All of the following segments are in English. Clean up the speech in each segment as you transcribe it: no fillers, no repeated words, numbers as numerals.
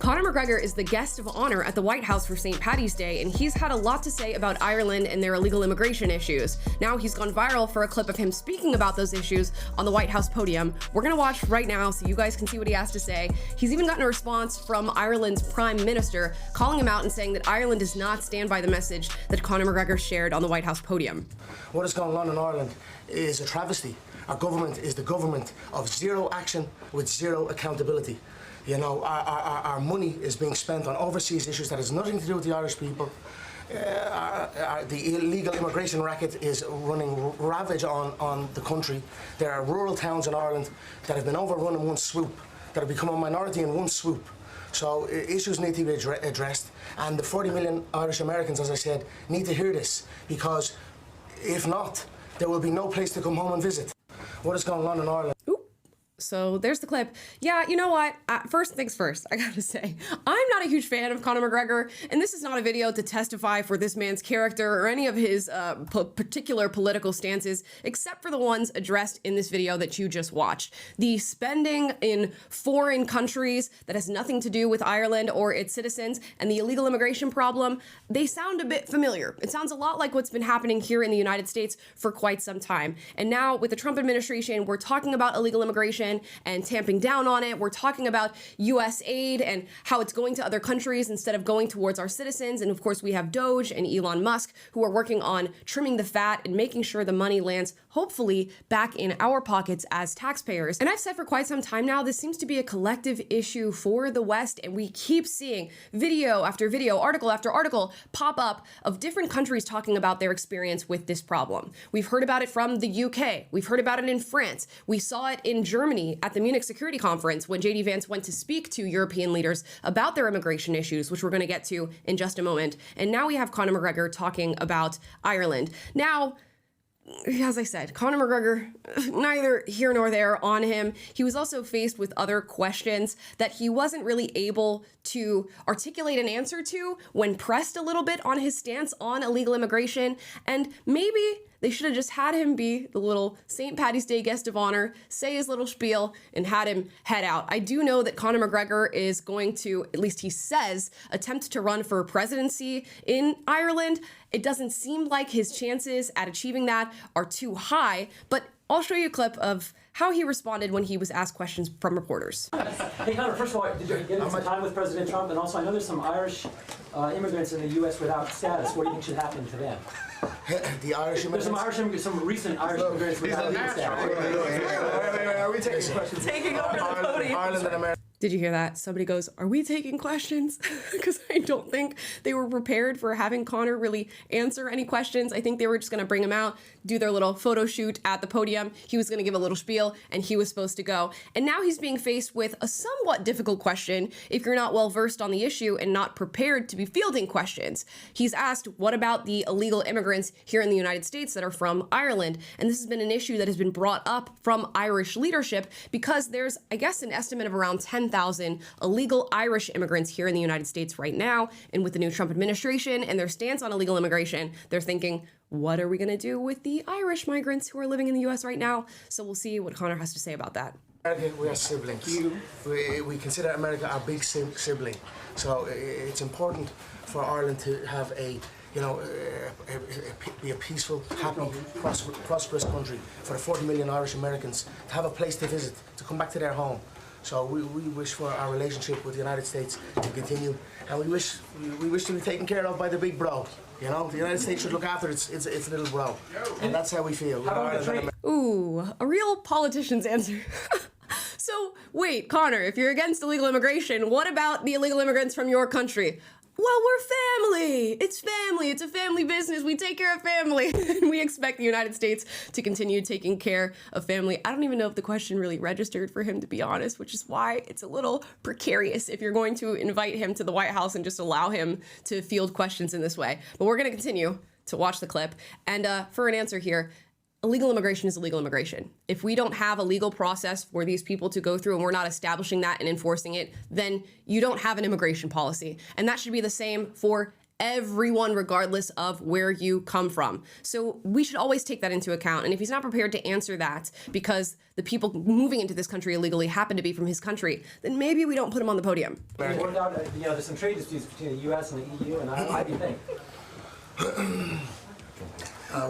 Conor McGregor is the guest of honor at the White House for St. Paddy's Day, and he's had a lot to say about Ireland and their illegal immigration issues. Now he's gone viral for a clip of him speaking about those issues on the White House podium. We're gonna watch right now so you guys can see what he has to say. He's even gotten a response from Ireland's Prime Minister calling him out and saying that Ireland does not stand by the message that Conor McGregor shared on the White House podium. What is going on in Ireland is a travesty. Our government is the government of zero action with zero accountability. You know, our money is being spent on overseas issues that has nothing to do with the Irish people. The illegal immigration racket is running ravage on the country. There are rural towns in Ireland that have been overrun in one swoop, that have become a minority in one swoop. So issues need to be addressed, and the 40 million Irish Americans, as I said, need to hear this, because if not, there will be no place to come home and visit. What is going on in Ireland? So there's the clip. Yeah, you know what? First things first, I gotta say, I'm not a huge fan of Conor McGregor, and this is not a video to testify for this man's character or any of his particular political stances, except for the ones addressed in this video that you just watched. The spending in foreign countries that has nothing to do with Ireland or its citizens, and the illegal immigration problem, they sound a bit familiar. It sounds a lot like what's been happening here in the United States for quite some time. And now with the Trump administration, we're talking about illegal immigration and tamping down on it. We're talking about US aid and how it's going to other countries instead of going towards our citizens. And of course, we have Doge and Elon Musk who are working on trimming the fat and making sure the money lands, hopefully, back in our pockets as taxpayers. And I've said for quite some time now, this seems to be a collective issue for the West, and we keep seeing video after video, article after article pop up of different countries talking about their experience with this problem. We've heard about it from the UK. We've heard about it in France. We saw it in Germany at the Munich Security Conference when JD Vance went to speak to European leaders about their immigration issues, which we're going to get to in just a moment. And now we have Conor McGregor talking about Ireland. Now, as I said, Conor McGregor, neither here nor there on him. He was also faced with other questions that he wasn't really able to articulate an answer to when pressed a little bit on his stance on illegal immigration. And maybe they should have just had him be the little St. Paddy's Day guest of honor, say his little spiel, and had him head out. I do know that Conor McGregor is going to, at least he says, attempt to run for presidency in Ireland. It doesn't seem like his chances at achieving that are too high, but I'll show you a clip of how he responded when he was asked questions from reporters. Hey, Conor, first of all, did you get some time with President Trump? And also, I know there's some Irish immigrants in the U.S. without status. What do you think should happen to them? The Irish immigrants? There's some recent Irish immigrants without status. Wait, are we taking questions? Taking over the podium. Ireland and America. Did you hear that? Somebody goes, are we taking questions? Because I don't think they were prepared for having Conor really answer any questions. I think they were just going to bring him out, do their little photo shoot at the podium. He was going to give a little spiel, and he was supposed to go. And now he's being faced with a somewhat difficult question if you're not well versed on the issue and not prepared to be fielding questions. He's asked, what about the illegal immigrants here in the United States that are from Ireland? And this has been an issue that has been brought up from Irish leadership because there's, I guess, an estimate of around 10,000 illegal Irish immigrants here in the United States right now. And with the new Trump administration and their stance on illegal immigration, they're thinking, what are we going to do with the Irish migrants who are living in the U.S. right now? So we'll see what Conor has to say about that. America, we are siblings. We consider America our big sibling. So it's important for Ireland to have be a peaceful, happy, prosperous country for the 40 million Irish Americans to have a place to visit, to come back to their home. So we wish for our relationship with the United States to continue, and we wish to be taken care of by the big bro. You know, the United States should look after its little bro, and that's how we feel. Ooh, a real politician's answer. So wait, Conor, if you're against illegal immigration, what about the illegal immigrants from your country? Well, we're family. It's family. It's a family business. We take care of family. And we expect the United States to continue taking care of family. I don't even know if the question really registered for him, to be honest, which is why it's a little precarious if you're going to invite him to the White House and just allow him to field questions in this way. But we're going to continue to watch the clip. And for an answer here, illegal immigration is illegal immigration. If we don't have a legal process for these people to go through and we're not establishing that and enforcing it, then you don't have an immigration policy. And that should be the same for everyone regardless of where you come from. So we should always take that into account. And if he's not prepared to answer that because the people moving into this country illegally happen to be from his country, then maybe we don't put him on the podium. What about, there's some trade disputes between the U.S. and the EU, and how do you think?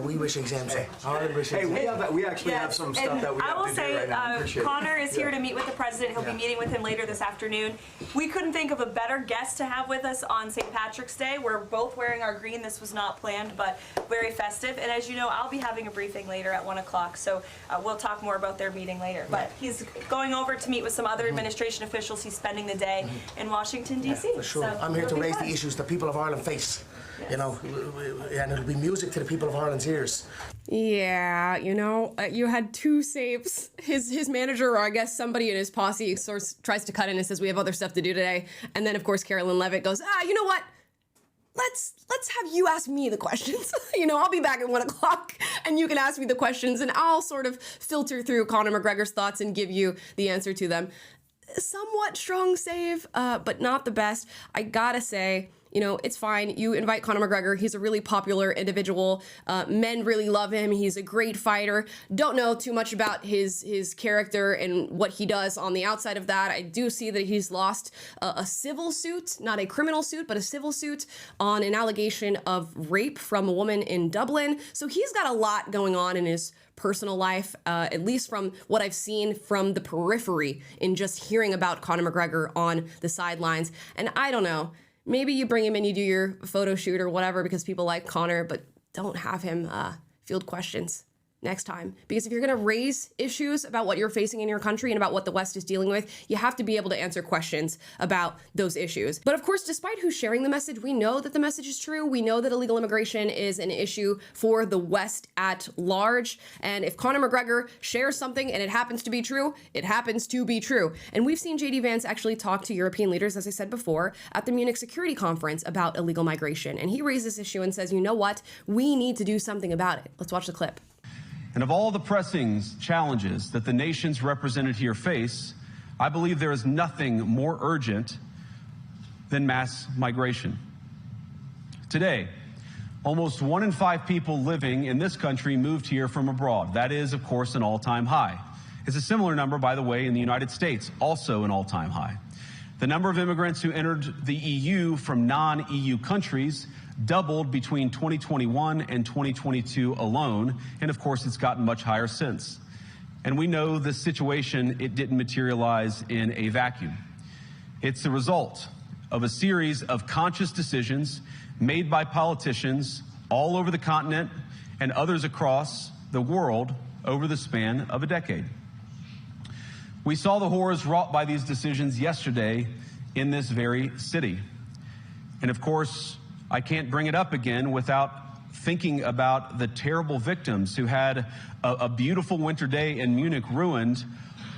We wish exemption. We actually have some stuff that we have to do right now. I will say, Conor is here to meet with the president. He'll be meeting with him later this afternoon. We couldn't think of a better guest to have with us on St. Patrick's Day. We're both wearing our green. This was not planned, but very festive. And as you know, I'll be having a briefing later at 1 o'clock, so we'll talk more about their meeting later. But he's going over to meet with some other administration officials. He's spending the day in Washington, D.C. For sure. So I'm here to it'll be raise fun. the issues that people of Ireland face. Yes. You know, and it'll be music to the people of Ireland's ears. Yeah, you had two saves. His manager, or I guess somebody in his posse, sort of tries to cut in and says, we have other stuff to do today. And then, of course, Carolyn Levitt goes, you know what? Let's have you ask me the questions. I'll be back at 1 o'clock and you can ask me the questions and I'll sort of filter through Conor McGregor's thoughts and give you the answer to them. Somewhat strong save, but not the best. I gotta say, it's fine. You invite Conor McGregor. He's a really popular individual. Men really love him. He's a great fighter. Don't know too much about his character and what he does on the outside of that. I do see that he's lost a civil suit, not a criminal suit, but a civil suit on an allegation of rape from a woman in Dublin. So he's got a lot going on in his personal life, at least from what I've seen from the periphery in just hearing about Conor McGregor on the sidelines. And I don't know. Maybe you bring him in, you do your photo shoot or whatever because people like Conor, but don't have him field questions next time. Because if you're going to raise issues about what you're facing in your country and about what the West is dealing with, you have to be able to answer questions about those issues. But of course, despite who's sharing the message, we know that the message is true. We know that illegal immigration is an issue for the West at large. And if Conor McGregor shares something and it happens to be true, it happens to be true. And we've seen JD Vance actually talk to European leaders, as I said before, at the Munich Security Conference about illegal migration. And he raised this issue and says, you know what? We need to do something about it. Let's watch the clip. And of all the pressing challenges that the nations represented here face, I believe there is nothing more urgent than mass migration. Today, almost 1 in 5 people living in this country moved here from abroad. That is, of course, an all-time high. It's a similar number, by the way, in the United States, also an all-time high. The number of immigrants who entered the EU from non-EU countries doubled between 2021 and 2022 alone, and of course it's gotten much higher since. And we know this situation, it didn't materialize in a vacuum. It's the result of a series of conscious decisions made by politicians all over the continent and others across the world over the span of a decade. We saw the horrors wrought by these decisions yesterday in this very city. And of course, I can't bring it up again without thinking about the terrible victims who had a beautiful winter day in Munich ruined.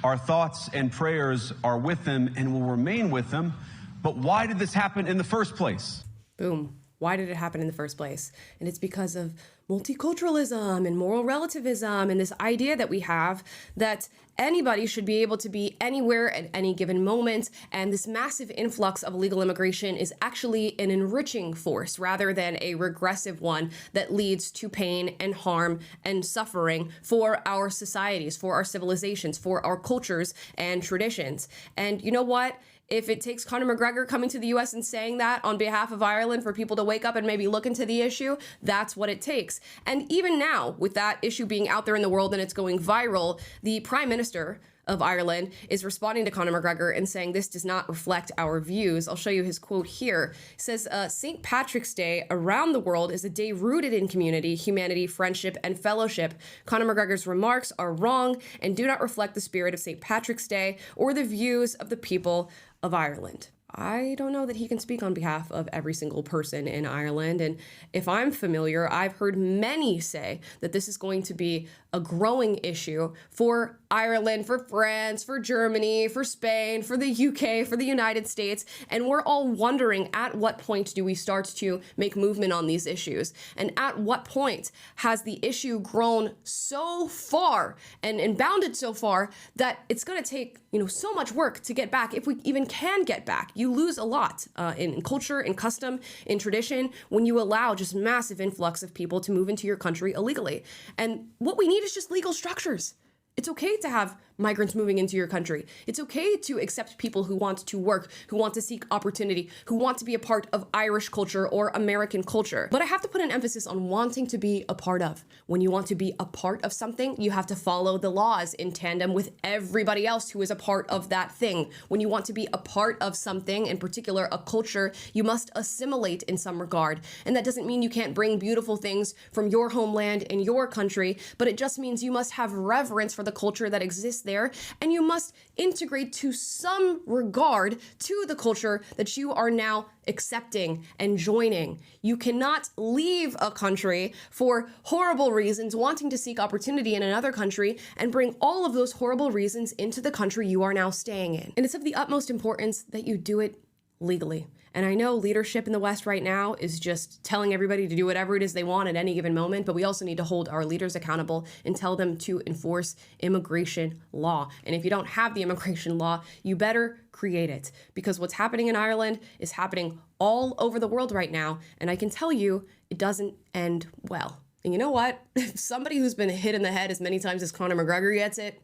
Our thoughts and prayers are with them and will remain with them. But why did this happen in the first place? Boom. Why did it happen in the first place? And it's because of multiculturalism and moral relativism and this idea that we have that anybody should be able to be anywhere at any given moment. And this massive influx of illegal immigration is actually an enriching force rather than a regressive one that leads to pain and harm and suffering for our societies, for our civilizations, for our cultures and traditions. And you know what? If it takes Conor McGregor coming to the U.S. and saying that on behalf of Ireland for people to wake up and maybe look into the issue, that's what it takes. And even now, with that issue being out there in the world and it's going viral, the Prime Minister of Ireland is responding to Conor McGregor and saying this does not reflect our views. I'll show you his quote here. It says, St. Patrick's Day around the world is a day rooted in community, humanity, friendship, and fellowship. Conor McGregor's remarks are wrong and do not reflect the spirit of St. Patrick's Day or the views of the people of Ireland. I don't know that he can speak on behalf of every single person in Ireland. And if I'm familiar, I've heard many say that this is going to be a growing issue for Ireland, for France, for Germany, for Spain, for the UK, for the United States, and we're all wondering at what point do we start to make movement on these issues? And at what point has the issue grown so far and bounded so far that it's going to take, so much work to get back, if we even can get back. You lose a lot in culture, in custom, in tradition, when you allow just massive influx of people to move into your country illegally. And what we need is just legal structures. It's okay to have migrants moving into your country. It's okay to accept people who want to work, who want to seek opportunity, who want to be a part of Irish culture or American culture. But I have to put an emphasis on wanting to be a part of. When you want to be a part of something, you have to follow the laws in tandem with everybody else who is a part of that thing. When you want to be a part of something, in particular a culture, you must assimilate in some regard. And that doesn't mean you can't bring beautiful things from your homeland in your country, but it just means you must have reverence for the culture that exists there, and you must integrate to some regard to the culture that you are now accepting and joining. You cannot leave a country for horrible reasons, wanting to seek opportunity in another country, and bring all of those horrible reasons into the country you are now staying in. And it's of the utmost importance that you do it legally. And I know leadership in the West right now is just telling everybody to do whatever it is they want at any given moment, but we also need to hold our leaders accountable and tell them to enforce immigration law. And if you don't have the immigration law, you better create it, because what's happening in Ireland is happening all over the world right now. And I can tell you, it doesn't end well. And you know what? If somebody who's been hit in the head as many times as Conor McGregor gets it,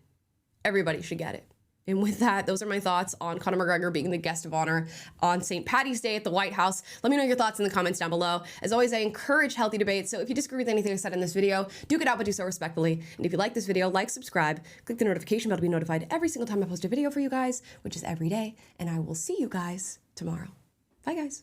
everybody should get it. And with that, those are my thoughts on Conor McGregor being the guest of honor on St. Paddy's Day at the White House. Let me know your thoughts in the comments down below. As always, I encourage healthy debate, so if you disagree with anything I said in this video, duke it out, but do so respectfully. And if you like this video, like, subscribe, click the notification bell to be notified every single time I post a video for you guys, which is every day. And I will see you guys tomorrow. Bye, guys.